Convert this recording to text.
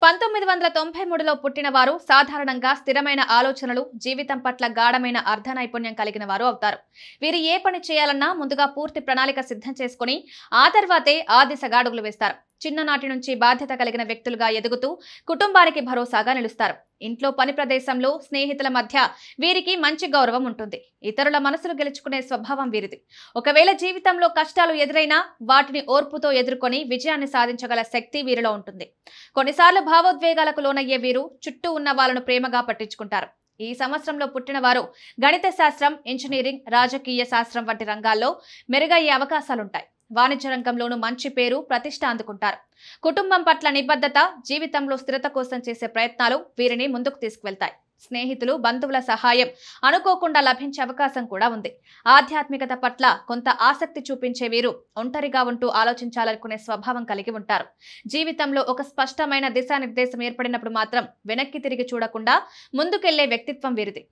1993లో పుట్టిన వారు సాధారణంగా స్థిరమైన ఆలోచనలు, జీవితం పట్ల గాఢమైన అర్థ నైపుణ్యం కలిగిన వారు అవుతారు. వీరు ఏ పని చేయాలన్నా ముందుగా పూర్తి ప్రణాళిక సిద్ధం చేసుకుని ఆ తర్వాతే ఆ దిశగా అడుగులు వేస్తారు. చిన్ననాటి నుంచి బాధ్యత కలిగిన వ్యక్తులుగా ఎదుగుతూ కుటుంబానికి భరోసాగా నిలుస్తారు. ఇంట్లో, పని ప్రదేశంలో, స్నేహితుల మధ్య వీరికి మంచి గౌరవం ఉంటుంది. ఇతరుల మనసులు గెలుచుకునే స్వభావం వీరిది. ఒకవేళ జీవితంలో కష్టాలు ఎదురైనా వాటిని ఓర్పుతో ఎదుర్కొని విజయాన్ని సాధించగల శక్తి వీరిలో ఉంటుంది. కొన్నిసార్లు భావోద్వేగాలకు లోనయ్యే వీరు చుట్టూ ఉన్న వాళ్ళను ప్రేమగా పట్టించుకుంటారు. ఈ సంవత్సరంలో పుట్టిన వారు గణిత శాస్త్రం, ఇంజనీరింగ్, రాజకీయ శాస్త్రం వంటి రంగాల్లో మెరుగయ్యే అవకాశాలుంటాయి. వాణిజ్య రంగంలోనూ మంచి పేరు, ప్రతిష్ట అందుకుంటారు. కుటుంబం పట్ల నిబద్ధత, జీవితంలో స్థిరత కోసం చేసే ప్రయత్నాలు వీరిని ముందుకు తీసుకువెళ్తాయి. స్నేహితులు, బంధువుల సహాయం అనుకోకుండా లభించే అవకాశం కూడా ఉంది. ఆధ్యాత్మికత పట్ల కొంత ఆసక్తి చూపించే వీరు ఒంటరిగా ఉంటూ ఆలోచించాలనుకునే స్వభావం కలిగి ఉంటారు. జీవితంలో ఒక స్పష్టమైన దిశానిర్దేశం ఏర్పడినప్పుడు మాత్రం వెనక్కి తిరిగి చూడకుండా ముందుకెళ్లే వ్యక్తిత్వం వీరిది.